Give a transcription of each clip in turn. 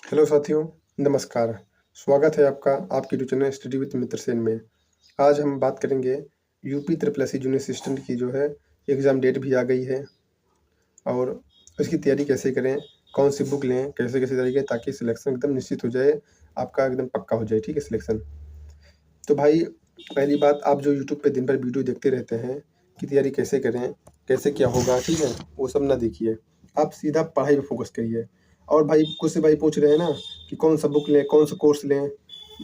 Hello साथियों, नमस्कार। स्वागत है आपका आपके यूट्यूब चैनल स्टडी विद मित्र सेन में। आज हम बात करेंगे UP triple SC junior assistant की जो है एग्ज़ाम डेट भी आ गई है और उसकी तैयारी कैसे करें, कौन सी बुक लें, कैसे-कैसे तरीके ताकि सिलेक्शन एकदम निश्चित हो जाए, आपका एकदम पक्का हो जाए, ठीक है सिलेक्शन। तो भाई पहली बात, आप जो यूट्यूब पे दिन भर वीडियो देखते रहते हैं कि तैयारी कैसे करें, कैसे क्या होगा, ठीक है? वो सब ना देखिए, आप सीधा पढ़ाई पे फ़ोकस करिए। और भाई कुछ से भाई पूछ रहे हैं ना कि कौन सा बुक लें, कौन सा कोर्स लें?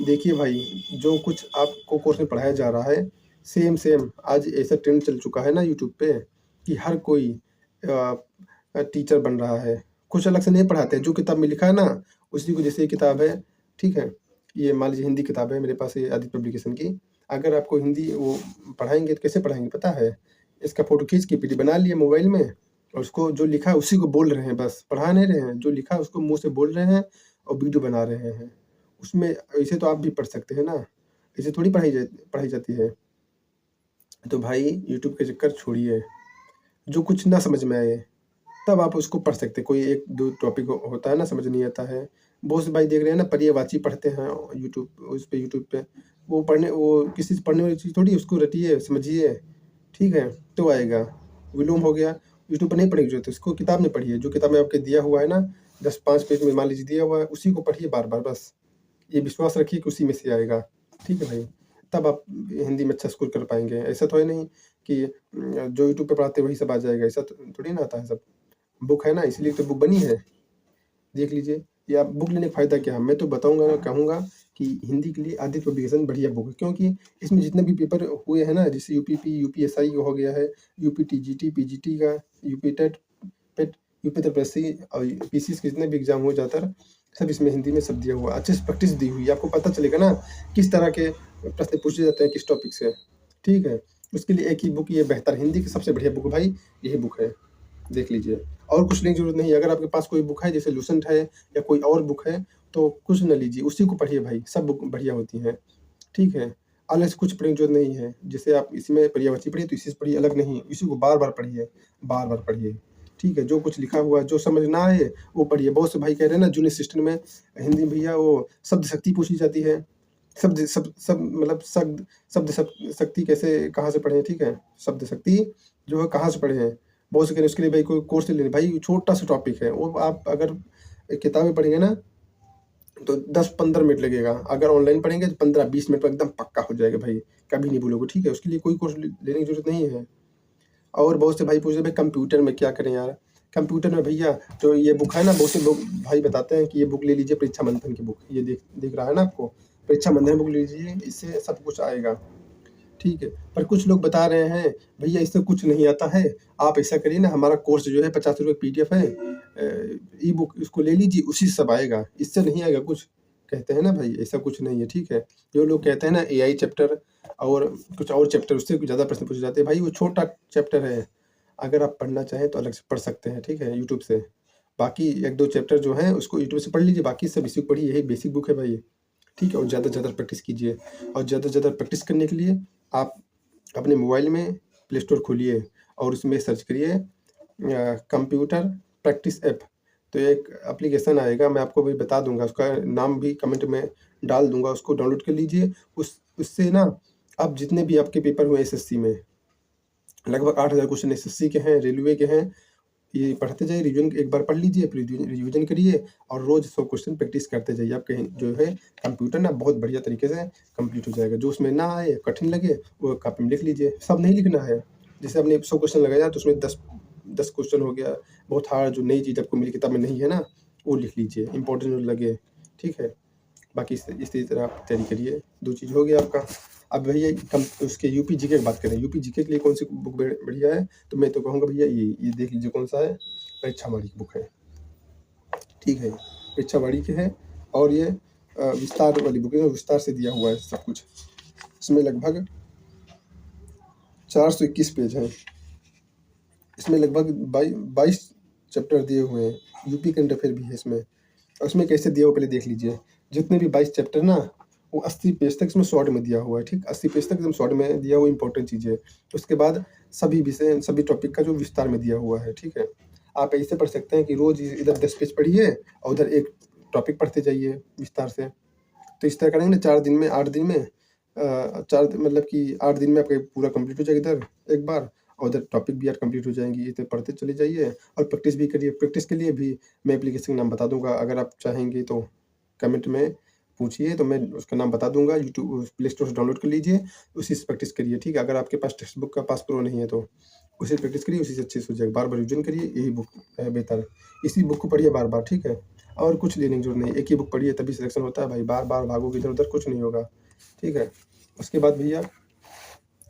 देखिए भाई, जो कुछ आपको कोर्स में पढ़ाया जा रहा है, सेम आज ऐसा ट्रेंड चल चुका है ना यूट्यूब पे कि हर कोई टीचर बन रहा है। कुछ अलग से नहीं पढ़ाते, जो किताब में लिखा है ना, उसी को जैसे ये किताब है, ठीक है? ये मान लीजिए हिंदी किताब है मेरे पास, ये आदित्य पब्लिकेशन की। अगर आपको हिंदी वो पढ़ाएँगे तो कैसे पढ़ाएँगे पता है? इसका फ़ोटो खींच के पीडीएफ बना लिए मोबाइल में और उसको जो लिखा है उसी को बोल रहे हैं बस, पढ़ा नहीं रहे हैं। जो लिखा है उसको मुँह से बोल रहे हैं और वीडियो बना रहे हैं। उसमें ऐसे तो आप भी पढ़ सकते हैं ना, ऐसे थोड़ी पढ़ाई जाती है। तो भाई यूट्यूब के चक्कर छोड़िए, जो कुछ ना समझ में आए तब आप उसको पढ़ सकते हैं। कोई 1-2 टॉपिक होता है ना, समझ नहीं आता है। बहुत से भाई देख रहे हैं ना, पर्यायवाची पढ़ते हैं यूट्यूब पे। वो किसी से पढ़ने वाली चीज़ थोड़ी, उसको रटिए, समझिए, ठीक है? तो आएगा। विलोम हो गया, यूट्यूब पे नहीं पढ़ने की ज़रूरत है, उसको किताब में पढ़िए। जो किताब में आपके दिया हुआ है ना, 10-5 पेज में मान लीजिए दिया हुआ है, उसी को पढ़िए बार-बार बस। ये विश्वास रखिए कि उसी में से आएगा, ठीक है भाई? तब आप हिंदी में अच्छा स्कोर कर पाएँगे। ऐसा तो है नहीं कि जो यूट्यूब पे पढ़ाते हैं वही सब आ जाएगा, ऐसा तो थोड़ी ना आता है सब। बुक है ना, इसलिए तो बुक बनी है, देख लीजिए। या बुक लेने का फ़ायदा क्या है? मैं तो बताऊँगा ना, कहूँगा कि हिंदी के लिए आदित्य पब्लिकेशन बढ़िया बुक है, क्योंकि इसमें जितने भी पेपर हुए हैं ना, जैसे यूपीपी, यूपीएसआई का हो गया है, यूपी टीजीटी, पीजीटी का, यूपी टेट, पेट, यूपी ट्रिपल और पीसीएस के जितने भी एग्ज़ाम हुए ज़्यादातर, सब इसमें हिंदी में सब दिया हुआ है। अच्छे से प्रैक्टिस दी हुई है, आपको पता चलेगा ना किस तरह के प्रश्न पूछे जाते हैं, किस टॉपिक से, ठीक है? उसके लिए एक ही बुक ये बेहतर, हिंदी की सबसे बढ़िया बुक भाई यही बुक है, देख लीजिए। और कुछ लेने की ज़रूरत नहीं है। अगर आपके पास कोई बुक है जैसे लूसेंट है या कोई और बुक है, तो कुछ ना लीजिए, उसी को पढ़िए भाई, सब बुक बढ़िया होती हैं, ठीक है? अलग से कुछ पढ़ने की ज़रूरत नहीं है। जैसे आप इसमें पर्यायवाची पढ़िए तो इसी से पढ़िए, अलग नहीं। इसी को बार-बार पढ़िए, बार-बार पढ़िए, ठीक है? जो कुछ लिखा हुआ है, जो समझ ना आए वो पढ़िए। बहुत से भाई कह रहे हैं ना, जूनियर असिस्टेंट में हिंदी में भैया वो शब्द शक्ति पूछी जाती है। शब्द शक्ति कैसे, कहाँ से पढ़ें, ठीक है? शब्द शक्ति जो है कहाँ से पढ़ें? बहुत से कह रहे हैं उसके लिए भाई कोई कोर्स ले लें। भाई छोटा-सा टॉपिक है, वो आप अगर किताबें पढ़ेंगे ना तो 10-15 मिनट लगेगा। अगर ऑनलाइन पढ़ेंगे तो 15-20 मिनट में एकदम पक्का हो जाएगा भाई, कभी नहीं भूलोगे, ठीक है? उसके लिए कोई कोर्स लेने की ज़रूरत नहीं है। और बहुत से भाई पूछ रहे हैं, भाई कंप्यूटर में क्या करें यार? कंप्यूटर में भैया जो ये बुक है ना, बहुत से लोग भाई बताते हैं कि ये बुक ले लीजिए, परीक्षा मंथन की बुक। ये देख दिख रहा है ना आपको? परीक्षा मंथन बुक लीजिए, इससे सब कुछ आएगा, ठीक है? पर कुछ लोग बता रहे हैं, भैया इससे कुछ नहीं आता है, आप ऐसा करिए ना, हमारा कोर्स जो है ₹50 पीडीएफ है, ई-बुक इसको ले लीजिए, उसी से सब आएगा, इससे नहीं आएगा कुछ। कहते हैं ना भाई, ऐसा कुछ नहीं है, ठीक है? जो लोग कहते हैं ना एआई चैप्टर और कुछ और चैप्टर, उससे कुछ ज़्यादा प्रश्न पूछे जाते हैं, भाई वो छोटा चैप्टर है। अगर आप पढ़ना चाहें तो अलग से पढ़ सकते हैं, ठीक है? यूट्यूब से। बाकी 1-2 चैप्टर जो हैं उसको यूट्यूब से पढ़ लीजिए, बाकी सब इसी को पढ़िए, यही बेसिक बुक है भाई ये, ठीक है? और ज़्यादा से ज़्यादा प्रैक्टिस कीजिए, और ज़्यादा से ज़्यादा प्रैक्टिस करने के लिए आप अपने मोबाइल में प्ले स्टोर खोलिए और उसमें सर्च करिए कंप्यूटर प्रैक्टिस ऐप। तो एक एप्लीकेशन आएगा, मैं आपको अभी बता दूँगा, उसका नाम भी कमेंट में डाल दूँगा, उसको डाउनलोड कर लीजिए। उससे ना आप जितने भी आपके पेपर हुए एसएससी में, लगभग 8000 क्वेश्चन एसएससी के हैं, रेलवे के हैं, ये पढ़ते जाइए, रिवीजन एक बार पढ़ लीजिए, फिर रिवीजन करिए और रोज़ 100 क्वेश्चन प्रैक्टिस करते जाइए। आपके जो है कंप्यूटर ना बहुत बढ़िया तरीके से कंप्लीट हो जाएगा। जो उसमें ना आए, कठिन लगे, वो कॉपी में लिख लीजिए। सब नहीं लिखना है। जैसे आपने 100 क्वेश्चन लगाया तो उसमें 10 क्वेश्चन हो गया, बहुत हार्ड जो नई चीज़ आपको मिली किताब में नहीं है ना, वो लिख लीजिए, इम्पोर्टेंट जो लगे, ठीक है? बाकी इसी तरह आप तैयारी करिए। 2 चीज़ हो गया आपका। अब भैया कम उसके यूपी जीके की बात करें, यूपी जीके के लिए कौन सी बुक बढ़िया है? तो मैं तो कहूँगा भैया ये देख लीजिए कौन सा है, परीक्षावाणी की बुक है, ठीक है? परीक्षावाणी की है और ये विस्तार वाली बुक है, विस्तार से दिया हुआ है सब कुछ। इसमें लगभग 421 पेज हैं। इसमें लगभग 22 चैप्टर दिए हुए हैं। यूपी करंट अफेयर भी है इसमें। और इसमें कैसे दिया हुआ पहले देख लीजिए। जितने भी 22 चैप्टर ना, वो 80 पेज तक इसमें शॉर्ट में दिया हुआ है, ठीक? 80 पेज तक एकदम शॉर्ट में दिया हुआ इम्पोर्टेंट चीज़ें। उसके बाद सभी विषय, सभी टॉपिक का जो विस्तार में दिया हुआ है, ठीक है? आप ऐसे पढ़ सकते हैं कि रोज़ इधर 10 पेज पढ़िए और उधर एक टॉपिक पढ़ते जाइए विस्तार से। तो इस तरह करेंगे ना 4 दिन में 8 दिन में 4 मतलब कि 8 दिन में आपका पूरा कंप्लीट हो जाएगा इधर एक बार, और उधर टॉपिक भी यार कंप्लीट हो जाएंगी। इतने पढ़ते चले जाइए और प्रैक्टिस भी करिए। प्रैक्टिस के लिए भी मैं एप्लीकेशन का नाम बता दूंगा, अगर आप चाहेंगे तो कमेंट में पूछिए, तो मैं उसका नाम बता दूंगा। यूट्यूब प्ले स्टोर से डाउनलोड कर लीजिए, उसी से प्रैक्टिस करिए, ठीक है। अगर आपके पास टेक्स्ट बुक का पास प्रो नहीं है तो उसी से प्रैक्टिस करिए, उसी से अच्छे से हो जाएगा। बार बार रिविजन करिए, यही बुक है बेहतर। इसी बुक को पढ़िए बार बार, ठीक है। और कुछ लेने की जरूरत नहीं, एक ही बुक पढ़िए तभी सिलेक्शन होता है भाई। बार बार भागोगे इधर उधर कुछ नहीं होगा, ठीक है। उसके बाद भैया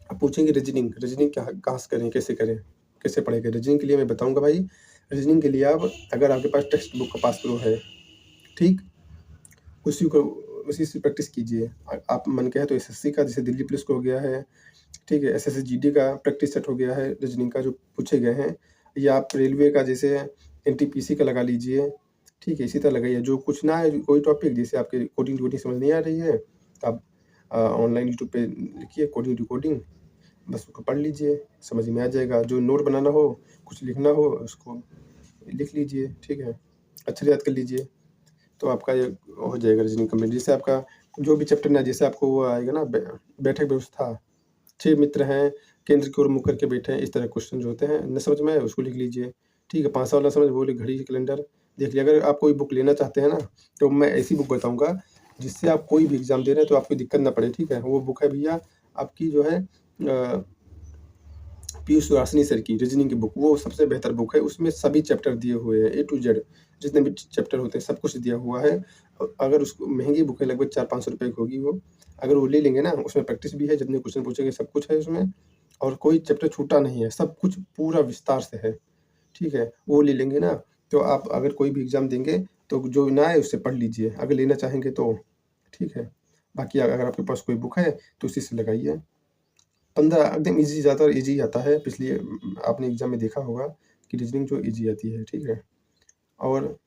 आप पूछेंगे रीजनिंग कहाँ से करें, कैसे करें, कैसे पढ़ेंगे। रीजनिंग के लिए मैं बताऊंगा भाई। रीजनिंग के लिए आप, अगर आपके पास टेक्स्ट बुक का पास प्रो है, ठीक, उसी से प्रैक्टिस कीजिए। आप मन कहे तो एसएससी का, जैसे दिल्ली पुलिस को हो गया है, ठीक है, एसएससी जीडी का प्रैक्टिस सेट हो गया है रीजनिंग का जो पूछे गए हैं, या आप रेलवे का जैसे एनटीपीसी का लगा लीजिए, ठीक है। इसी तरह लगाइए। जो कुछ ना है कोई टॉपिक, जैसे आपके कोडिंग डिकोडिंग समझ नहीं आ रही है तो आप ऑनलाइन यूट्यूब पे लिखिए कोडिंग डिकोडिंग, बस उसको पढ़ लीजिए, समझ में आ जाएगा। जो नोट बनाना हो, कुछ लिखना हो, उसको लिख लीजिए, ठीक है, अच्छे से याद कर लीजिए, तो आपका ये हो जाएगा रीजनिंग कंप्लीट। जैसे आपका जो भी चैप्टर ना, जैसे आपको वो आएगा ना बैठक व्यवस्था, 6 मित्र हैं, केंद्र की ओर मुँह करके बैठे हैं, इस तरह क्वेश्चन जो होते हैं न समझ में आए उसको लिख लीजिए, ठीक है। 5 वाला समझ बोले घड़ी कैलेंडर देख लिया। अगर आप कोई बुक लेना चाहते हैं ना, तो मैं ऐसी बुक बताऊंगा जिससे आप कोई भी एग्जाम दे रहे हैं तो आपको दिक्कत ना पड़े, ठीक है। वो बुक है भैया आपकी जो है पीयूष सुहासिनी सर की रीजनिंग की बुक, वो सबसे बेहतर बुक है। उसमें सभी चैप्टर दिए हुए हैं, ए टू जेड, जितने भी चैप्टर होते हैं सब कुछ दिया हुआ है। अगर उसको, महंगी बुक है, लगभग 400-500 रुपये की होगी वो। अगर वो ले लेंगे ना, उसमें प्रैक्टिस भी है, जितने क्वेश्चन पूछेंगे सब कुछ है उसमें, और कोई चैप्टर छूटा नहीं है, सब कुछ पूरा विस्तार से है, ठीक है। वो ले लेंगे ना, तो आप अगर कोई भी एग्जाम देंगे तो जो ना आए उससे पढ़ लीजिए, अगर लेना चाहेंगे तो, ठीक है। बाकी अगर आपके पास कोई बुक है तो उसी से लगाइए। 15 एकदम ईजी, ज़्यादातर ईजी आता है। पिछली आपने एग्जाम में देखा होगा कि रीजनिंग जो ईजी आती है, ठीक है। और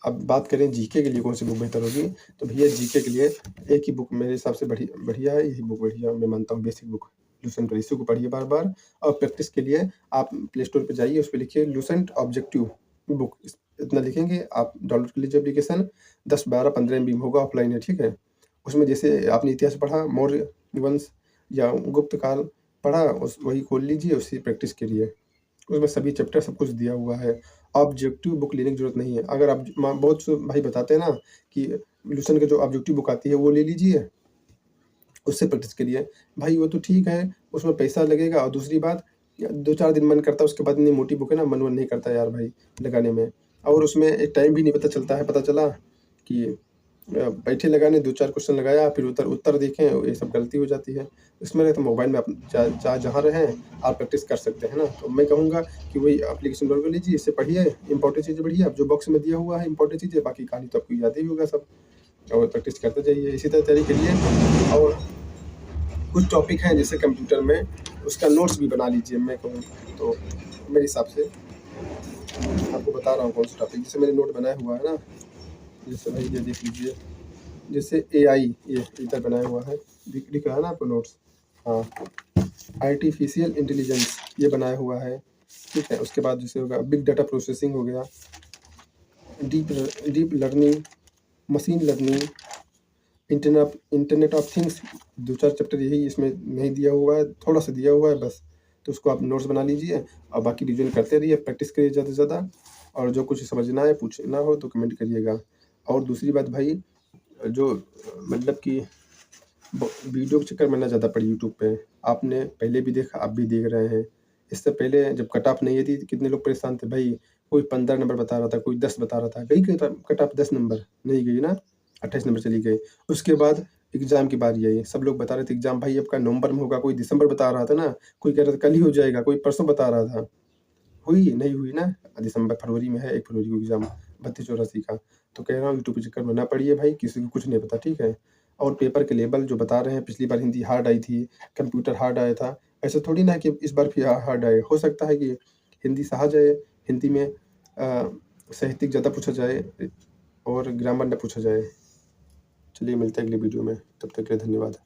अब बात करें जीके के लिए कौन सी बुक बेहतर होगी, तो भैया जीके के लिए एक ही बुक मेरे हिसाब से बढ़िया है, यही बुक बढ़िया मैं मानता हूँ, बेसिक बुक लूसेंट। इसी को पढ़िए बार बार। और प्रैक्टिस के लिए आप प्ले स्टोर पर जाइए, उस पर लिखिए लूसेंट ऑब्जेक्टिव बुक, इतना लिखेंगे आप, डाउनलोड कर लीजिए एप्लीकेशन। 10, 12, 15 MB में होगा, ऑफलाइन है, ठीक है। उसमें जैसे आपने इतिहास पढ़ा, मौर्य वंश या गुप्त काल पढ़ा, उस वही खोल लीजिए, उससे प्रैक्टिस करिए। उसमें सभी चैप्टर सब कुछ दिया हुआ है। ऑब्जेक्टिव बुक लेने की जरूरत नहीं है। अगर आप बहुत से भाई बताते हैं ना कि लूसेंट की जो ऑब्जेक्टिव बुक आती है वो ले लीजिए, उससे प्रैक्टिस करिए। भाई वो तो ठीक है, उसमें पैसा लगेगा, और दूसरी बात 2-4 दिन मन करता है, उसके बाद इतनी मोटी बुक है ना, मन नहीं करता यार भाई लगाने में। और उसमें एक टाइम भी नहीं पता चलता है। पता चला कि बैठे लगाने 2-4 क्वेश्चन लगाया, फिर उत्तर देखें, ये सब गलती हो जाती है। इसमें तो मोबाइल में आप जहाँ रहें आप प्रैक्टिस कर सकते हैं ना। तो मैं कहूँगा कि वही एप्लीकेशन डाउनलोड कर लीजिए, इससे पढ़िए, इंपॉर्टेंट चीज़ें पढ़िए। अब जो बॉक्स में दिया हुआ है इंपॉर्टेंट चीज़ें, बाकी कहानी तो आपको याद ही होगा सब, और प्रैक्टिस करते जाइए, इसी तरह तैयारी करिए। और कुछ टॉपिक हैं जैसे कंप्यूटर में, उसका नोट्स भी बना लीजिए। मैं कहूँ तो मेरे हिसाब से आपको बता रहा हूँ कौन सा टॉपिक, जैसे मैंने नोट बनाया हुआ है ना, जैसे भाई ये देख लीजिए, जैसे AI ये इधर बनाया हुआ है, दिख रहा है ना आपको नोट्स, हाँ। आर्टिफिशियल इंटेलिजेंस ये बनाया हुआ है, ठीक है। उसके बाद जैसे होगा बिग डाटा प्रोसेसिंग हो गया, deep learning, machine learning, internet of things, 2-4 chapter यही इसमें नहीं दिया हुआ है, थोड़ा सा दिया हुआ है बस। तो उसको आप नोट्स बना लीजिए और बाकी रिविजन करते रहिए, प्रैक्टिस करिए ज़्यादा से ज़्यादा। और जो कुछ समझना है पूछना हो तो कमेंट करिएगा। और दूसरी बात भाई, जो मतलब कि वीडियो के चक्कर में ना ज़्यादा पड़ी यूट्यूब पे। आपने पहले भी देखा, आप भी देख रहे हैं। इससे पहले जब कट ऑफ नहीं थी, कितने लोग परेशान थे भाई। कोई 15 नंबर बता रहा था, कोई 10 बता रहा था, गई कट ऑफ 10 नंबर नहीं गई ना, 28 नंबर चली गई। उसके बाद एग्ज़ाम की बारी आई, सब लोग बता रहे थे एग्ज़ाम भाई आपका नवंबर में होगा, कोई दिसंबर बता रहा था ना, कोई कह रहा था कल ही हो जाएगा, कोई परसों बता रहा था। हुई नहीं हुई ना, दिसंबर फरवरी में है, 1 फरवरी को एग्ज़ाम 32-84 का। तो कह रहा हूँ यूट्यूब के चक्कर में ना पड़िए भाई, किसी को कुछ नहीं पता, ठीक है। और पेपर के लेवल जो बता रहे हैं, पिछली बार हिंदी हार्ड आई थी, कंप्यूटर हार्ड आया था, ऐसा थोड़ी ना है कि इस बार भी हार्ड आए। हो सकता है कि हिंदी सहज आए, हिंदी में साहित्यिक ज़्यादा पूछा जाए और ग्रामर न पूछा जाए। चलिए मिलते हैं अगली वीडियो में, तब तक के लिए धन्यवाद।